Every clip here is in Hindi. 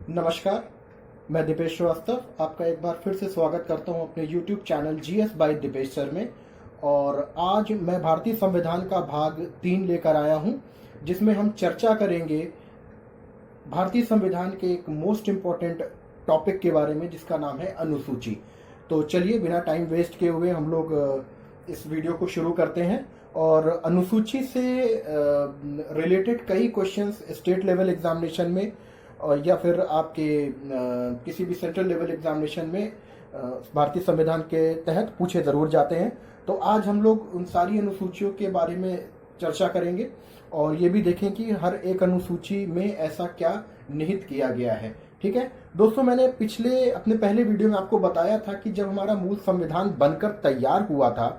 नमस्कार। मैं दीपेश श्रीवास्तव आपका एक बार फिर से स्वागत करता हूं अपने YouTube channel GS by Deepesh sir में। और आज मैं भारतीय संविधान का भाग 3 लेकर आया हूं, जिसमें हम चर्चा करेंगे भारतीय संविधान के एक मोस्ट इम्पॉर्टेंट टॉपिक के बारे में, जिसका नाम है अनुसूची। तो चलिए बिना टाइम वेस्ट किए हुए हम लोग इस वीडियो को शुरू करते हैं। और अनुसूची से रिलेटेड कई क्वेश्चंस स्टेट लेवल एग्जामिनेशन में या फिर आपके किसी भी सेंट्रल लेवल एग्जामिनेशन में भारतीय संविधान के तहत पूछे जरूर जाते हैं। तो आज हम लोग उन सारी अनुसूचियों के बारे में चर्चा करेंगे और ये भी देखें कि हर एक अनुसूची में ऐसा क्या निहित किया गया है। ठीक है दोस्तों, मैंने अपने पहले वीडियो में आपको बताया था कि जब हमारा मूल संविधान बनकर तैयार हुआ था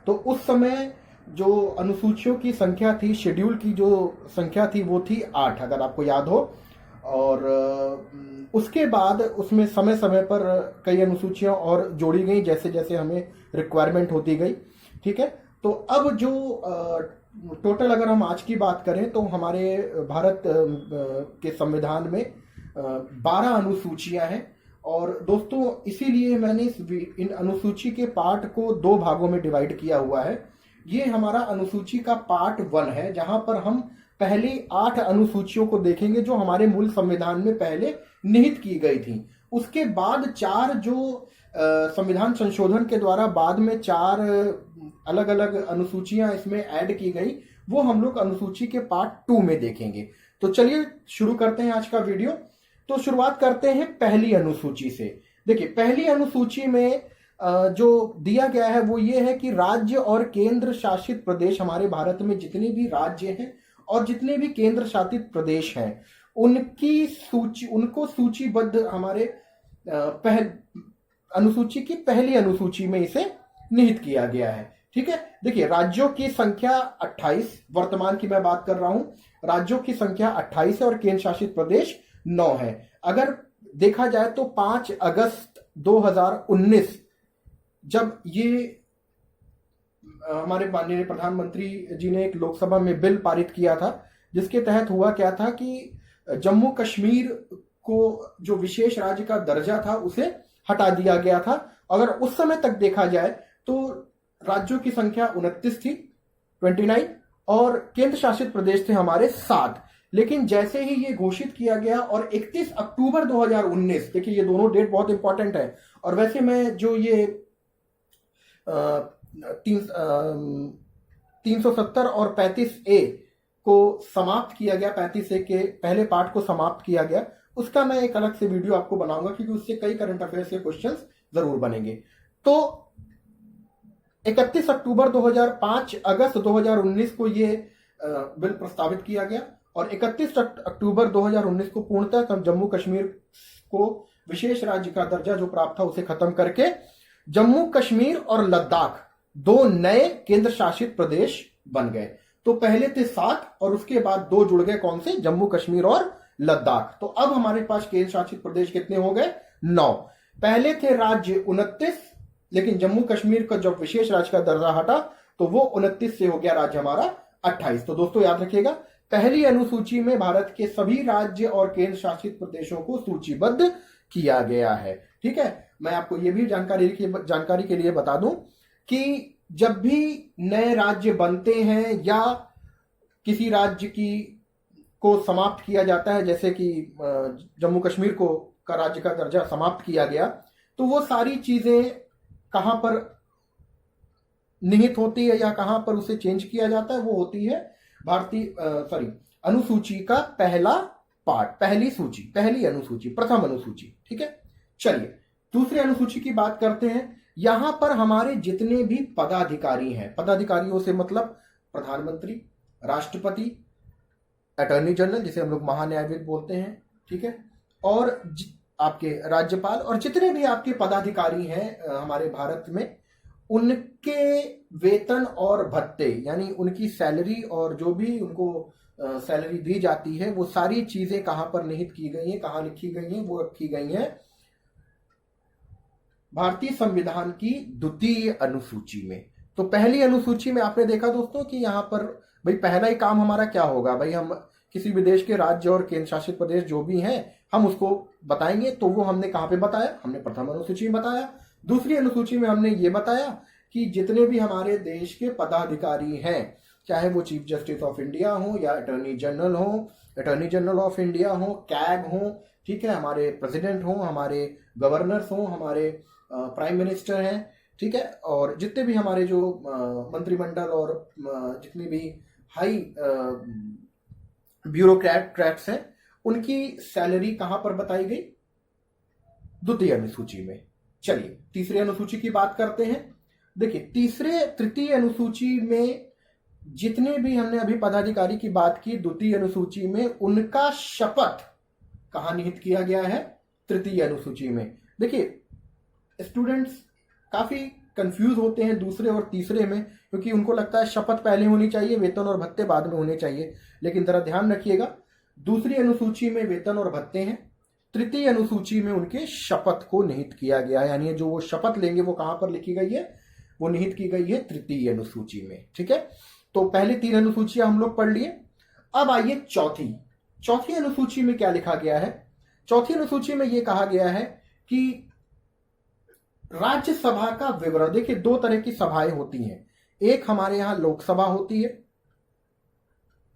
तो उस समय जो अनुसूचियों की संख्या थी, शेड्यूल की जो संख्या थी वो थी 8, अगर आपको याद हो। और उसके बाद उसमें समय समय पर कई अनुसूचियां और जोड़ी गई जैसे जैसे हमें रिक्वायरमेंट होती गई। ठीक है, तो अब जो टोटल अगर हम आज की बात करें तो हमारे भारत के संविधान में 12 अनुसूचियां हैं। और दोस्तों इसीलिए मैंने इन अनुसूची के पार्ट को 2 भागों में डिवाइड किया हुआ है। ये हमारा अनुसूची का पार्ट 1 है, जहां पर हम पहली 8 अनुसूचियों को देखेंगे जो हमारे मूल संविधान में पहले निहित की गई थी। उसके बाद 4 जो संविधान संशोधन के द्वारा बाद में 4 अलग अलग अनुसूचियां इसमें ऐड की गई, वो हम लोग अनुसूची के पार्ट 2 में देखेंगे। तो चलिए शुरू करते हैं आज का वीडियो। तो शुरुआत करते हैं पहली अनुसूची से। देखिए पहली अनुसूची में जो दिया गया है वो ये है कि राज्य और केंद्र शासित प्रदेश, हमारे भारत में जितने भी राज्य हैं और जितने भी केंद्र शासित प्रदेश हैं उनको सूचीबद्ध हमारे अनुसूची की पहली अनुसूची में इसे निहित किया गया है। ठीक है, देखिए राज्यों की संख्या 28, वर्तमान की मैं बात कर रहा हूं, राज्यों की संख्या 28 है और केंद्र शासित प्रदेश 9 है। अगर देखा जाए तो 5 अगस्त 2019 जब ये हमारे माननीय प्रधानमंत्री जी ने एक लोकसभा में बिल पारित किया था, जिसके तहत हुआ क्या था कि जम्मू कश्मीर को जो विशेष राज्य का दर्जा था उसे हटा दिया गया था। अगर उस समय तक देखा जाए तो राज्यों की संख्या 29 थी, 29, और केंद्र शासित प्रदेश थे हमारे 7। लेकिन जैसे ही ये घोषित किया गया और 31 अक्टूबर 2019, देखिए ये दोनों डेट बहुत इंपॉर्टेंट है। और वैसे मैं जो ये 370 और 35A को समाप्त किया गया, 35A के पहले पार्ट को समाप्त किया गया, उसका मैं एक अलग से वीडियो आपको बनाऊंगा क्योंकि उससे कई करंट अफेयर्स के क्वेश्चंस जरूर बनेंगे। तो 31 अक्टूबर 2005 अगस्त 2019 को ये बिल प्रस्तावित किया गया और 31 अक्टूबर 2019 को पूर्णतः जम्मू कश्मीर को विशेष राज्य का दर्जा जो प्राप्त था उसे खत्म करके जम्मू कश्मीर और लद्दाख 2 नए केंद्र शासित प्रदेश बन गए। तो पहले थे 7 और उसके बाद 2 जुड़ गए, कौन से? जम्मू कश्मीर और लद्दाख। तो अब हमारे पास केंद्र शासित प्रदेश कितने हो गए? 9। पहले थे राज्य 29, लेकिन जम्मू कश्मीर का जब विशेष राज्य का दर्जा हटा तो वो 29 से हो गया राज्य हमारा 28। तो दोस्तों याद रखिएगा, पहली अनुसूची में भारत के सभी राज्य और केंद्र शासित प्रदेशों को सूचीबद्ध किया गया है। ठीक है, मैं आपको ये भी जानकारी के लिए बता दूं कि जब भी नए राज्य बनते हैं या किसी राज्य को समाप्त किया जाता है, जैसे कि जम्मू कश्मीर का राज्य का दर्जा समाप्त किया गया, तो वो सारी चीजें कहां पर निहित होती है या कहां पर उसे चेंज किया जाता है? वो होती है अनुसूची का पहला पार्ट, पहली अनुसूची, प्रथम अनुसूची। ठीक है, चलिए दूसरी अनुसूची की बात करते हैं। यहां पर हमारे जितने भी पदाधिकारी हैं, पदाधिकारियों से मतलब प्रधानमंत्री, राष्ट्रपति, अटॉर्नी जनरल जिसे हम लोग महान्यायविद बोलते हैं, ठीक है, और आपके राज्यपाल और जितने भी आपके पदाधिकारी हैं हमारे भारत में, उनके वेतन और भत्ते यानी उनकी सैलरी और जो भी उनको सैलरी दी जाती है, वो सारी चीजें कहां पर निहित की गई हैं, कहां लिखी गई हैं? वो रखी गई हैं भारतीय संविधान की द्वितीय अनुसूची में। तो पहली अनुसूची में आपने देखा दोस्तों कि यहां पर भाई पहला ही काम हमारा क्या होगा? भाई हम किसी भी देश के राज्य और केंद्र शासित प्रदेश जो भी हैं हम उसको बताएंगे। तो वो हमने कहाँ पे बताया, हमने प्रथम अनुसूची में बताया। दूसरी अनुसूची में हमने ये बताया कि जितने भी हमारे देश के पदाधिकारी हैं, चाहे वो चीफ जस्टिस ऑफ इंडिया हो या अटॉर्नी जनरल हो, अटॉर्नी जनरल ऑफ इंडिया हो, कैग हो, ठीक है, हमारे प्रेसिडेंट हो, हमारे गवर्नर्स हो, हमारे प्राइम मिनिस्टर हैं, ठीक है, और जितने भी हमारे जो मंत्रिमंडल और जितने भी हाई ब्यूरोक्रेट्स हैं, उनकी सैलरी कहां पर बताई गई, द्वितीय अनुसूची में। चलिए तीसरी अनुसूची की बात करते हैं। देखिए तृतीय अनुसूची में जितने भी हमने अभी पदाधिकारी की बात की, द्वितीय अनुसूची में उनका शपथ कहां निहित किया गया है, तृतीय अनुसूची में। देखिए स्टूडेंट्स काफी कंफ्यूज होते हैं दूसरे और तीसरे में, क्योंकि उनको लगता है शपथ पहले होनी चाहिए, वेतन और भत्ते बाद में होने चाहिए। लेकिन जरा ध्यान रखिएगा, दूसरी अनुसूची में वेतन और भत्ते हैं, तृतीय अनुसूची में उनके शपथ को निहित किया गया है। यानी जो वो शपथ लेंगे वो कहां पर लिखी गई है, वो निहित की गई है तृतीय अनुसूची में। ठीक है, तो पहले 3 अनुसूचियां हम लोग पढ़ लिए। अब आइए चौथी अनुसूची में क्या लिखा गया है। चौथी अनुसूची में यह कहा गया है कि राज्यसभा का विवरण। देखिए 2 तरह की सभाएं होती हैं, एक हमारे यहां लोकसभा होती है,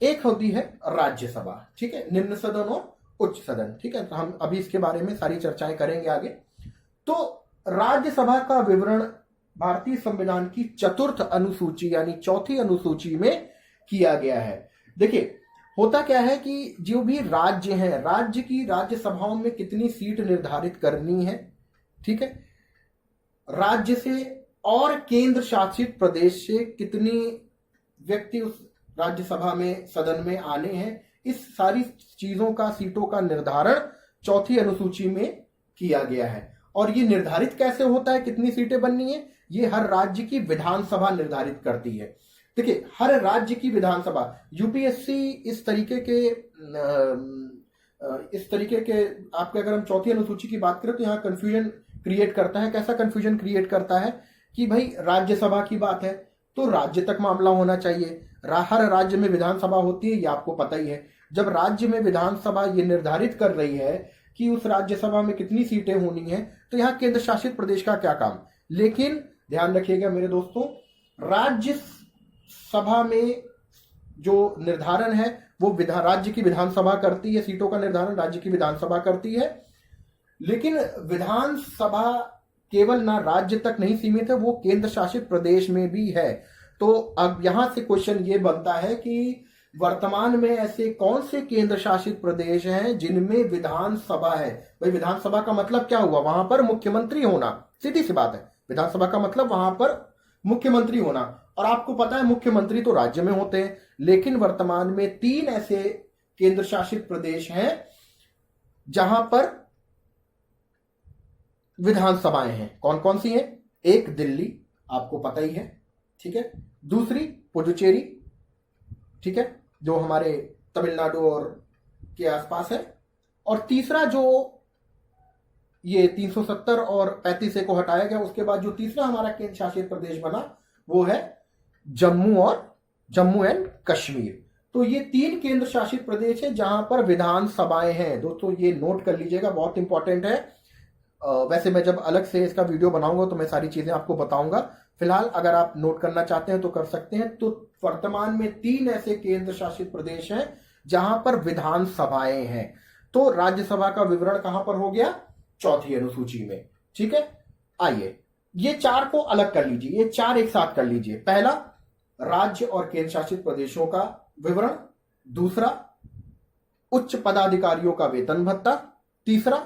एक होती है राज्यसभा। ठीक है, निम्न सदन और उच्च सदन। ठीक है, तो हम अभी इसके बारे में सारी चर्चाएं करेंगे आगे। तो राज्यसभा का विवरण भारतीय संविधान की 4th अनुसूची यानी चौथी अनुसूची में किया गया है। देखिए होता क्या है कि जो भी राज्य हैं, राज्य की राज्यसभाओं में कितनी सीट निर्धारित करनी है, ठीक है, राज्य से और केंद्र शासित प्रदेश से कितनी व्यक्ति उस राज्यसभा में सदन में आने हैं, इस सारी चीजों का, सीटों का निर्धारण चौथी अनुसूची में किया गया है। और ये निर्धारित कैसे होता है, कितनी सीटें बननी है, ये हर राज्य की विधानसभा निर्धारित करती है। देखिए हर राज्य की विधानसभा, यूपीएससी इस तरीके के आपके, अगर हम चौथी अनुसूची की बात करें तो यहाँ कंफ्यूजन क्रिएट करता है। कैसा कंफ्यूजन क्रिएट करता है कि भाई राज्यसभा की बात है तो राज्य तक मामला होना चाहिए, हर राज्य में विधानसभा होती है, ये आपको पता ही है। जब राज्य में विधानसभा ये निर्धारित कर रही है कि उस राज्यसभा में कितनी सीटें होनी है, तो यहाँ केंद्र शासित प्रदेश का क्या काम। लेकिन ध्यान रखिएगा मेरे दोस्तों, राज्य सभा में जो निर्धारण है वो राज्य की विधानसभा करती है, सीटों का निर्धारण राज्य की विधानसभा करती है। लेकिन विधानसभा केवल ना राज्य तक नहीं सीमित है, वो केंद्र शासित प्रदेश में भी है। तो अब यहां से क्वेश्चन ये बनता है कि वर्तमान में ऐसे कौन से केंद्र शासित प्रदेश हैं जिनमें विधानसभा है। भाई विधानसभा का मतलब क्या हुआ, वहां पर मुख्यमंत्री होना, सीधी सी बात है। विधानसभा का मतलब वहां पर मुख्यमंत्री होना, और आपको पता है मुख्यमंत्री तो राज्य में होते हैं। लेकिन वर्तमान में 3 ऐसे केंद्र शासित प्रदेश हैं जहां पर विधानसभाएं हैं। कौन कौन सी हैं, एक दिल्ली, आपको पता ही है, ठीक है, दूसरी पुडुचेरी, ठीक है, जो हमारे तमिलनाडु और के आसपास है, और तीसरा जो ये 370 और 35 को हटाया गया, उसके बाद जो तीसरा हमारा केंद्र शासित प्रदेश बना वो है जम्मू एंड कश्मीर। तो ये 3 केंद्र शासित प्रदेश है जहां पर विधानसभाएं हैं। दोस्तों ये नोट कर लीजिएगा, बहुत इंपॉर्टेंट है। वैसे मैं जब अलग से इसका वीडियो बनाऊंगा तो मैं सारी चीजें आपको बताऊंगा। फिलहाल अगर आप नोट करना चाहते हैं तो कर सकते हैं। तो वर्तमान में 3 ऐसे केंद्र शासित प्रदेश हैं जहां पर विधानसभाएं हैं। तो राज्यसभा का विवरण कहां पर हो गया, चौथी अनुसूची में। ठीक है, आइए ये 4 को अलग कर लीजिए, ये 4 एक साथ कर लीजिए। पहला राज्य और केंद्र शासित प्रदेशों का विवरण, दूसरा उच्च पदाधिकारियों का वेतन भत्ता, तीसरा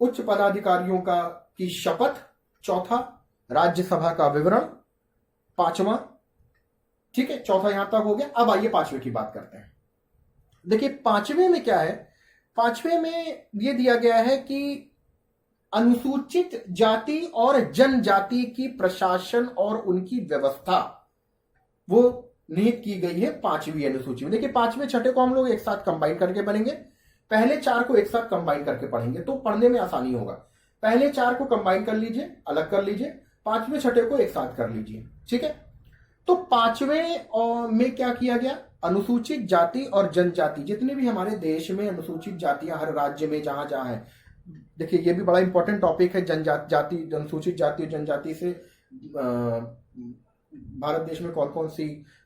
उच्च पदाधिकारियों की शपथ, चौथा राज्यसभा का विवरण, 5वां। ठीक है, चौथा यहां तक हो गया। अब आइए 5वें की बात करते हैं। देखिए 5वें में क्या है, 5वें में यह दिया गया है कि अनुसूचित जाति और जनजाति की प्रशासन और उनकी व्यवस्था वो निहित की गई है 5वीं अनुसूची में। देखिए 5वें 6ठे को हम लोग एक साथ कंबाइन करके पढ़ेंगे, पहले 4 को एक साथ कंबाइन करके पढ़ेंगे तो पढ़ने में आसानी होगा। पहले 4 को कंबाइन कर लीजिए, अलग कर लीजिए, 5वें 6ठे को एक साथ कर लीजिए। ठीक है, तो 5वें में क्या किया गया, अनुसूचित जाति और जनजाति, जितने भी हमारे देश में अनुसूचित जातियां हर राज्य में जहां जहां हैं, देखिए ये भी बड़ा इंपॉर्टेंट टॉपिक है। जनजाति, अनुसूचित जाति और जनजाति से भारत देश में कौन कौन सी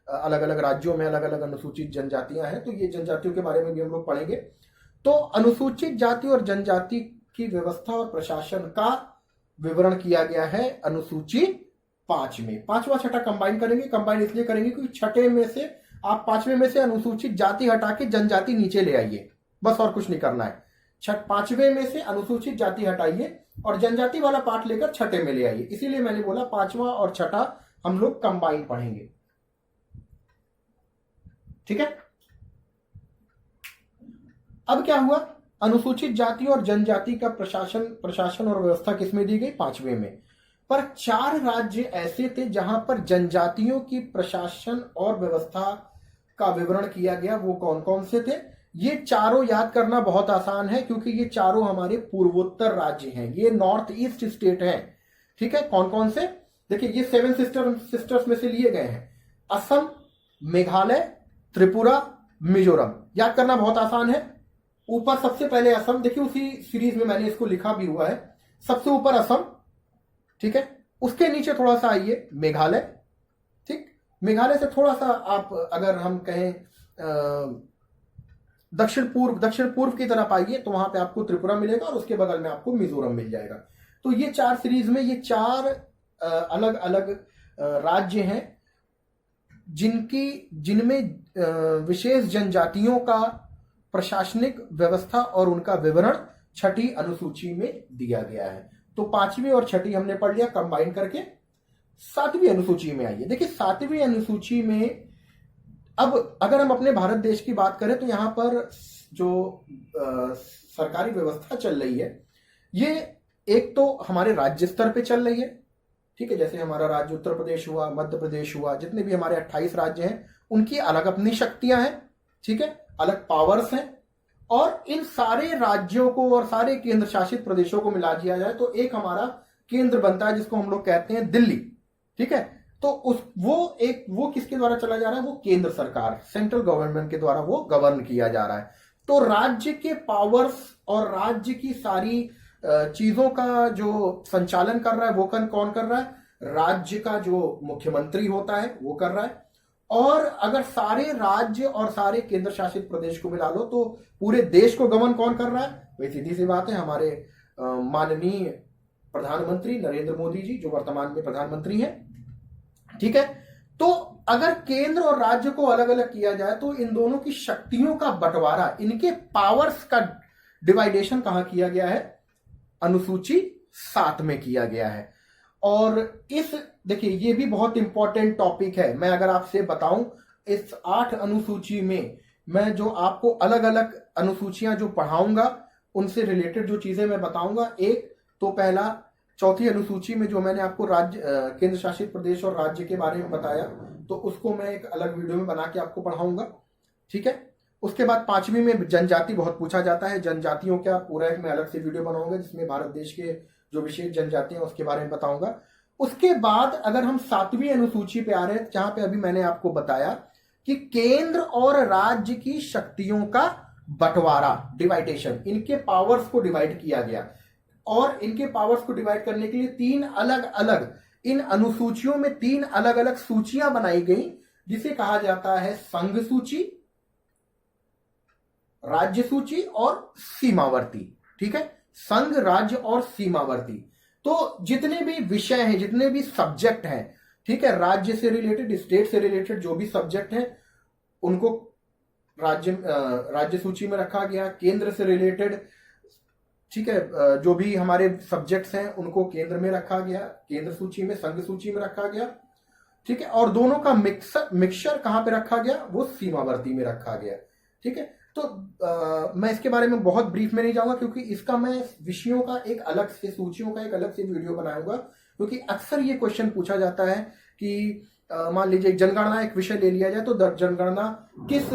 अलग अलग राज्यों में अलग अलग अनुसूचित जनजातियां हैं, तो ये जनजातियों के बारे में भी हम लोग पढ़ेंगे। तो अनुसूचित जाति और जनजाति की व्यवस्था और प्रशासन का विवरण किया गया है अनुसूची 5 में। पांचवा छठा कंबाइन करेंगे। कंबाइन इसलिए करेंगे क्योंकि छठे में से आप पांचवें में से अनुसूचित जाति हटा के जनजाति नीचे ले आइए, बस और कुछ नहीं करना है। पांचवें में से अनुसूचित जाति हटाइए और जनजाति वाला पार्ट लेकर छठे में ले आइए। इसीलिए मैंने बोला पांचवा और छठा हम लोग कंबाइन पढ़ेंगे, ठीक है। अब क्या हुआ, अनुसूचित जाति और जनजाति का प्रशासन और व्यवस्था किसमें दी गई, 5वें में। पर 4 राज्य ऐसे थे जहां पर जनजातियों की प्रशासन और व्यवस्था का विवरण किया गया। वो कौन कौन से थे, ये चारों याद करना बहुत आसान है क्योंकि ये चारों हमारे पूर्वोत्तर राज्य हैं, ये नॉर्थ ईस्ट स्टेट हैं, ठीक है। कौन कौन से, देखिए ये 7 सिस्टर्स में से लिए गए हैं, असम, मेघालय, त्रिपुरा, मिजोरम। याद करना बहुत आसान है। ऊपर सबसे पहले असम, देखिए उसी सीरीज में मैंने इसको लिखा भी हुआ है, सबसे ऊपर असम, ठीक है। उसके नीचे थोड़ा सा आइए मेघालय, ठीक। मेघालय से थोड़ा सा आप अगर हम कहें दक्षिण पूर्व की तरफ आइए तो वहां पे आपको त्रिपुरा मिलेगा और उसके बगल में आपको मिजोरम मिल जाएगा। तो ये 4 सीरीज में ये 4 अलग अलग राज्य हैं जिनमें विशेष जनजातियों का प्रशासनिक व्यवस्था और उनका विवरण छठी अनुसूची में दिया गया है। तो 5वीं और छठी हमने पढ़ लिया, कंबाइन करके 7वीं अनुसूची में आइए। देखिए 7वीं अनुसूची में अब अगर हम अपने भारत देश की बात करें तो यहां पर जो सरकारी व्यवस्था चल रही है, ये एक तो हमारे राज्य स्तर पे चल रही है, ठीक है। जैसे हमारा राज्य उत्तर प्रदेश हुआ, मध्य प्रदेश हुआ, जितने भी हमारे 28 राज्य हैं उनकी अलग अपनी शक्तियां हैं, ठीक है, अलग पावर्स हैं। और इन सारे राज्यों को और सारे केंद्र शासित प्रदेशों को मिला दिया जाए तो एक हमारा केंद्र बनता है जिसको हम लोग कहते हैं दिल्ली, ठीक है। तो वो किसके द्वारा चला जा रहा है, वो केंद्र सरकार, सेंट्रल गवर्नमेंट के द्वारा वो गवर्न किया जा रहा है। तो राज्य के पावर्स और राज्य की सारी चीजों का जो संचालन कर रहा है वो कौन कर रहा है, राज्य का जो मुख्यमंत्री होता है वो कर रहा है। और अगर सारे राज्य और सारे केंद्र शासित प्रदेश को मिला लो तो पूरे देश को गवर्न कौन कर रहा है, वही सीधी सी बात है, हमारे माननीय प्रधानमंत्री नरेंद्र मोदी जी जो वर्तमान में प्रधानमंत्री हैं, ठीक है। तो अगर केंद्र और राज्य को अलग अलग किया जाए तो इन दोनों की शक्तियों का बंटवारा, इनके पावर्स का डिवाइडेशन कहां किया गया है, अनुसूची 7 में किया गया है। और देखिए ये भी बहुत इंपॉर्टेंट टॉपिक है। मैं अगर आपसे बताऊं इस 8 अनुसूची में मैं जो आपको अलग अलग अनुसूचियां जो पढ़ाऊंगा उनसे रिलेटेड जो चीजें मैं बताऊंगा, एक तो पहला 4थी अनुसूची में जो मैंने आपको राज्य केंद्र शासित प्रदेश और राज्य के बारे में बताया तो उसको मैं एक अलग वीडियो में बना के आपको पढ़ाऊंगा, ठीक है। उसके बाद 5वीं में जनजाति बहुत पूछा जाता है, जनजातियों का पूरा एक मैं अलग से वीडियो बनाऊंगा जिसमें भारत देश के जो विशेष जनजातियां उसके बारे में बताऊंगा। उसके बाद अगर हम 7वीं अनुसूची पे आ रहे हैं जहां पे अभी मैंने आपको बताया कि केंद्र और राज्य की शक्तियों का बंटवारा, डिवाइडेशन, इनके पावर्स को डिवाइड किया गया। और इनके पावर्स को डिवाइड करने के लिए 3 अलग अलग, इन अनुसूचियों में 3 अलग अलग सूचियां बनाई गई जिसे कहा जाता है संघ सूची, राज्य सूची और सीमावर्ती, ठीक है। संघ, राज्य और सीमावर्ती। तो जितने भी विषय हैं, जितने भी सब्जेक्ट हैं, ठीक है, राज्य से रिलेटेड, स्टेट से रिलेटेड जो भी सब्जेक्ट हैं उनको राज्य सूची में रखा गया। केंद्र से रिलेटेड, ठीक है, जो भी हमारे सब्जेक्ट्स हैं उनको केंद्र में रखा गया, केंद्र सूची में, संघ सूची में रखा गया, ठीक है। और दोनों का मिक्सचर कहां पे रखा गया, वो सीमावर्ती में रखा गया, ठीक है। तो मैं इसके बारे में बहुत ब्रीफ में नहीं जाऊंगा क्योंकि इसका मैं विषयों का एक अलग से, सूचियों का एक अलग से वीडियो बनाऊंगा क्योंकि अक्सर ये क्वेश्चन पूछा जाता है कि मान लीजिए जनगणना एक विषय ले लिया जाए तो जनगणना किस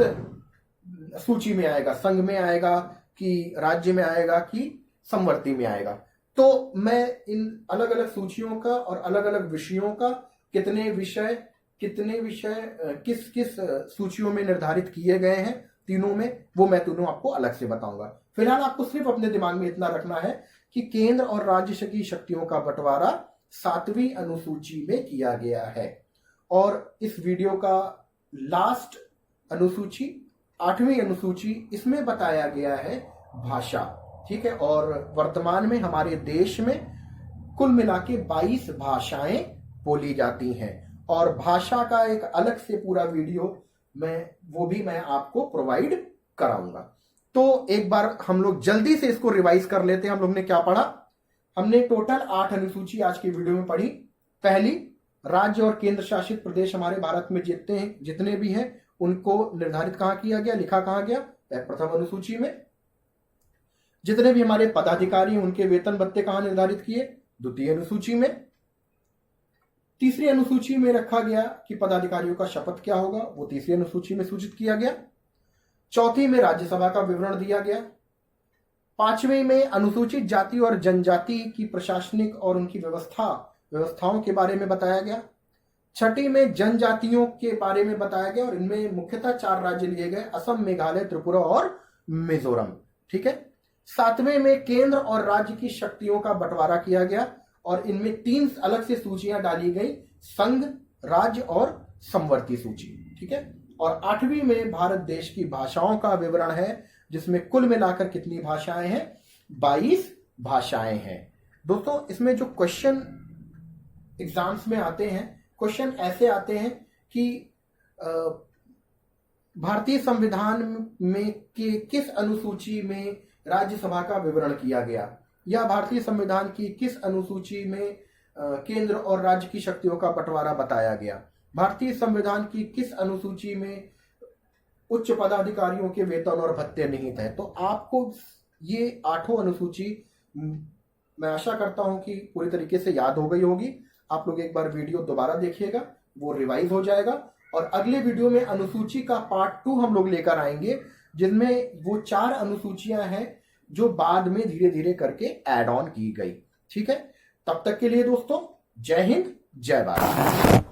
सूची में आएगा, संघ में आएगा कि राज्य में आएगा कि समवर्ती में आएगा। तो मैं इन अलग अलग सूचियों का और अलग अलग विषयों का, कितने विषय कितने विषय किस किस सूचियों में निर्धारित किए गए हैं तीनों में, वो मैं तीनों आपको अलग से बताऊंगा। फिलहाल आपको सिर्फ अपने दिमाग में इतना रखना है कि केंद्र और राज्य की शक्तियों का बंटवारा 7वीं अनुसूची में किया गया है। और इस वीडियो का लास्ट अनुसूची 8वीं अनुसूची, इसमें बताया गया है भाषा। ठीक है, और वर्तमान में हमारे देश में कुल मिला के 22 भाषाएं बोली जाती हैं, और भाषा का एक अलग से पूरा वीडियो वो भी मैं आपको प्रोवाइड कराऊंगा। तो एक बार हम लोग जल्दी से इसको रिवाइज कर लेते हैं। हम लोग ने क्या पढ़ा? हमने टोटल 8 अनुसूची आज की वीडियो में पढ़ी। पहली, राज्य और केंद्र शासित प्रदेश हमारे भारत में जितने भी हैं उनको निर्धारित कहां किया गया, लिखा कहां गया? प्रथम अनुसूची में। जितने भी हमारे पदाधिकारी हैं उनके वेतन भत्ते कहां निर्धारित किए? द्वितीय अनुसूची में। तीसरी अनुसूची में रखा गया कि पदाधिकारियों का शपथ क्या होगा, वो तीसरी अनुसूची में सूचित किया गया। चौथी में राज्यसभा का विवरण दिया गया। 5वीं में अनुसूचित जाति और जनजाति की प्रशासनिक और उनकी व्यवस्थाओं के बारे में बताया गया। 6ठी में जनजातियों के बारे में बताया गया, और इनमें मुख्यतः 4 राज्य लिए गए, असम, मेघालय, त्रिपुरा और मिजोरम। ठीक है। 7वें में केंद्र और राज्य की शक्तियों का बंटवारा किया गया, और इनमें 3 अलग से सूचियां डाली गई, संघ, राज्य और समवर्ती सूची। ठीक है। और 8वीं में भारत देश की भाषाओं का विवरण है, जिसमें कुल मिलाकर कितनी भाषाएं हैं? 22 भाषाएं हैं। दोस्तों, इसमें जो क्वेश्चन एग्जाम्स में आते हैं, क्वेश्चन ऐसे आते हैं कि भारतीय संविधान में के किस अनुसूची में राज्यसभा का विवरण किया गया, या भारतीय संविधान की किस अनुसूची में केंद्र और राज्य की शक्तियों का बंटवारा बताया गया, भारतीय संविधान की किस अनुसूची में उच्च पदाधिकारियों के वेतन और भत्ते निहित है। तो आपको ये 8 अनुसूची मैं आशा करता हूं कि पूरी तरीके से याद हो गई होगी। आप लोग एक बार वीडियो दोबारा देखिएगा, वो रिवाइज हो जाएगा, और अगले वीडियो में अनुसूची का पार्ट 2 हम लोग लेकर आएंगे, जिनमें वो 4 अनुसूचियां हैं जो बाद में धीरे धीरे करके ऐड ऑन की गई। ठीक है, तब तक के लिए दोस्तों, जय हिंद, जय भारत।